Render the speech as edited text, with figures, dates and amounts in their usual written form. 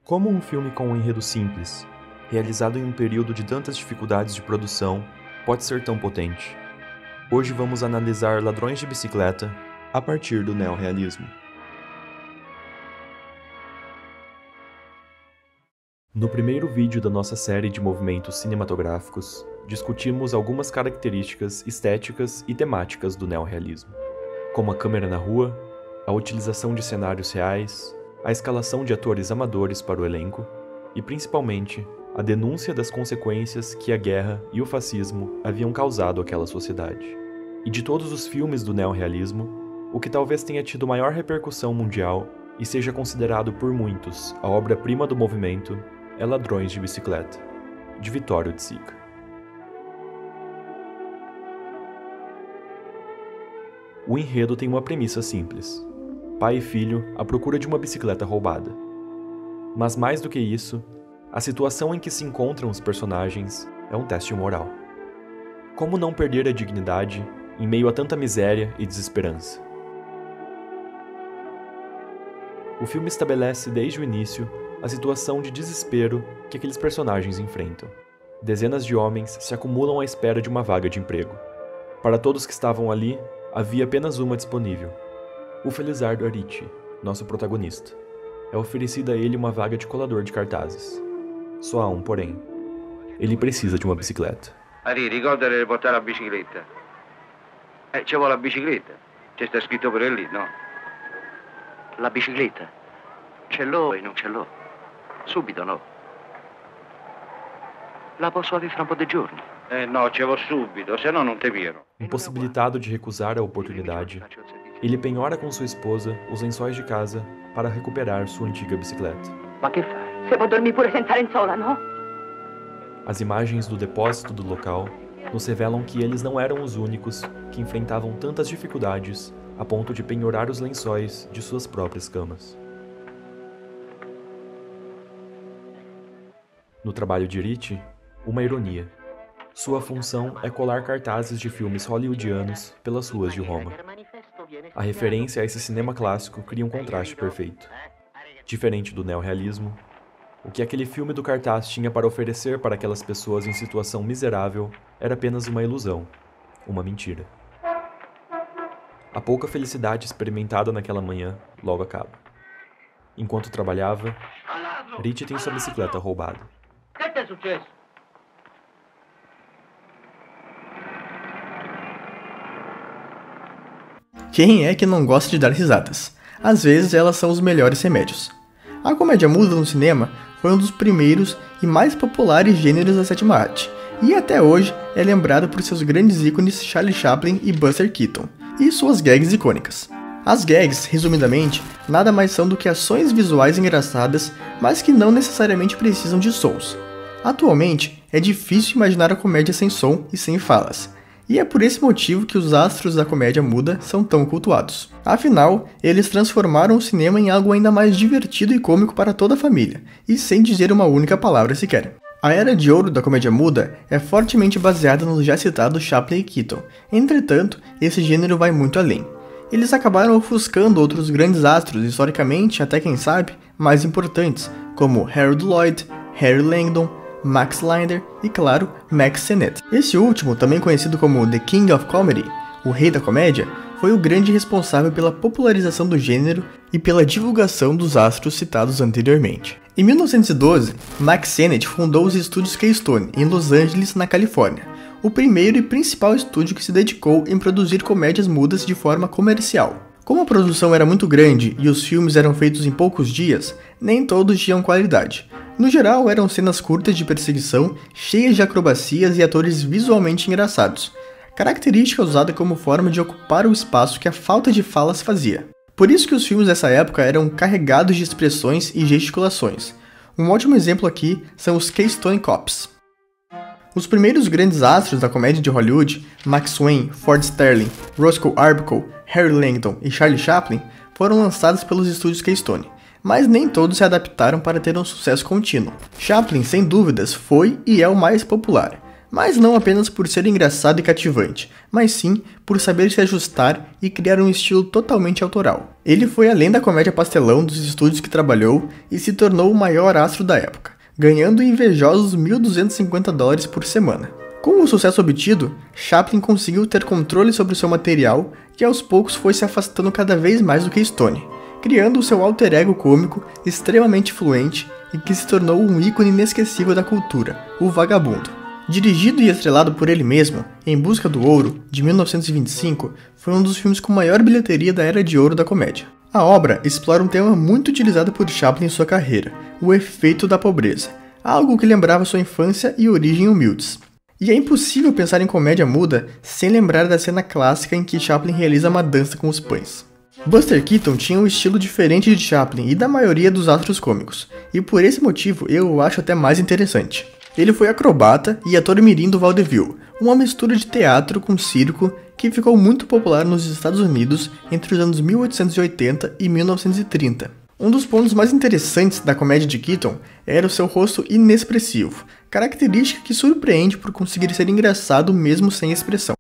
Como um filme com um enredo simples, realizado em um período de tantas dificuldades de produção, pode ser tão potente? Hoje vamos analisar Ladrões de Bicicleta a partir do neorrealismo. No primeiro vídeo da nossa série de movimentos cinematográficos, discutimos algumas características estéticas e temáticas do neorrealismo, como a câmera na rua, a utilização de cenários reais, a escalação de atores amadores para o elenco e, principalmente, a denúncia das consequências que a guerra e o fascismo haviam causado àquela sociedade. E de todos os filmes do neorrealismo, o que talvez tenha tido maior repercussão mundial e seja considerado por muitos a obra-prima do movimento é Ladrões de Bicicleta, de Vittorio De Sica. O enredo tem uma premissa simples: pai e filho à procura de uma bicicleta roubada. Mas mais do que isso, a situação em que se encontram os personagens é um teste moral. Como não perder a dignidade em meio a tanta miséria e desesperança? O filme estabelece desde o início a situação de desespero que aqueles personagens enfrentam. Dezenas de homens se acumulam à espera de uma vaga de emprego. Para todos que estavam ali, havia apenas uma disponível: o Felizardo Arici, nosso protagonista. É oferecida a ele uma vaga de colador de cartazes. Só há um porém: ele precisa de uma bicicleta. Ari, ricorda di portare la bicicletta. Ci vuole la bicicletta. C'è sta scritto per lì, no? La bicicletta? Ce l'ho e non ce l'ho. Subito no. La posso avere fra un po' di giorni. No, ce vou subito, senão não te viro. Impossibilitado de recusar a oportunidade, ele penhora com sua esposa os lençóis de casa para recuperar sua antiga bicicleta. Ma che fai? Se può dormire pure senza lenzuola, no? As imagens do depósito do local nos revelam que eles não eram os únicos que enfrentavam tantas dificuldades a ponto de penhorar os lençóis de suas próprias camas. No trabalho de Arici, uma ironia. Sua função é colar cartazes de filmes hollywoodianos pelas ruas de Roma. A referência a esse cinema clássico cria um contraste perfeito. Diferente do neorrealismo, o que aquele filme do cartaz tinha para oferecer para aquelas pessoas em situação miserável era apenas uma ilusão, uma mentira. A pouca felicidade experimentada naquela manhã logo acaba. Enquanto trabalhava, Arici tem sua bicicleta roubada. O que é successo? Quem é que não gosta de dar risadas? Às vezes elas são os melhores remédios. A comédia muda no cinema foi um dos primeiros e mais populares gêneros da sétima arte, e até hoje é lembrado por seus grandes ícones Charlie Chaplin e Buster Keaton, e suas gags icônicas. As gags, resumidamente, nada mais são do que ações visuais engraçadas, mas que não necessariamente precisam de sons. Atualmente, é difícil imaginar a comédia sem som e sem falas. E é por esse motivo que os astros da comédia muda são tão cultuados. Afinal, eles transformaram o cinema em algo ainda mais divertido e cômico para toda a família, e sem dizer uma única palavra sequer. A era de ouro da comédia muda é fortemente baseada nos já citados Chaplin e Keaton. Entretanto, esse gênero vai muito além. Eles acabaram ofuscando outros grandes astros, historicamente, até quem sabe, mais importantes, como Harold Lloyd, Harry Langdon, Max Linder e, claro, Max Sennett. Esse último, também conhecido como The King of Comedy, o rei da comédia, foi o grande responsável pela popularização do gênero e pela divulgação dos astros citados anteriormente. Em 1912, Max Sennett fundou os estúdios Keystone, em Los Angeles, na Califórnia, o primeiro e principal estúdio que se dedicou em produzir comédias mudas de forma comercial. Como a produção era muito grande e os filmes eram feitos em poucos dias, nem todos tinham qualidade. No geral, eram cenas curtas de perseguição, cheias de acrobacias e atores visualmente engraçados, característica usada como forma de ocupar o espaço que a falta de falas fazia. Por isso que os filmes dessa época eram carregados de expressões e gesticulações. Um ótimo exemplo aqui são os Keystone Cops. Os primeiros grandes astros da comédia de Hollywood, Max Wayne, Ford Sterling, Roscoe Arbuckle, Harry Langdon e Charlie Chaplin, foram lançados pelos estúdios Keystone, mas nem todos se adaptaram para ter um sucesso contínuo. Chaplin, sem dúvidas, foi e é o mais popular, mas não apenas por ser engraçado e cativante, mas sim por saber se ajustar e criar um estilo totalmente autoral. Ele foi além da comédia pastelão dos estúdios que trabalhou e se tornou o maior astro da época, ganhando invejosos $1.250 por semana. Com o sucesso obtido, Chaplin conseguiu ter controle sobre seu material e aos poucos foi se afastando cada vez mais do que Stone, criando o seu alter ego cômico extremamente fluente e que se tornou um ícone inesquecível da cultura, o Vagabundo. Dirigido e estrelado por ele mesmo, Em Busca do Ouro, de 1925, foi um dos filmes com maior bilheteria da Era de Ouro da comédia. A obra explora um tema muito utilizado por Chaplin em sua carreira, o efeito da pobreza, algo que lembrava sua infância e origem humildes. E é impossível pensar em comédia muda sem lembrar da cena clássica em que Chaplin realiza uma dança com os pães. Buster Keaton tinha um estilo diferente de Chaplin e da maioria dos astros cômicos, e por esse motivo eu o acho até mais interessante. Ele foi acrobata e ator mirim do vaudeville, uma mistura de teatro com circo que ficou muito popular nos Estados Unidos entre os anos 1880 e 1930. Um dos pontos mais interessantes da comédia de Keaton era o seu rosto inexpressivo, característica que surpreende por conseguir ser engraçado mesmo sem expressão.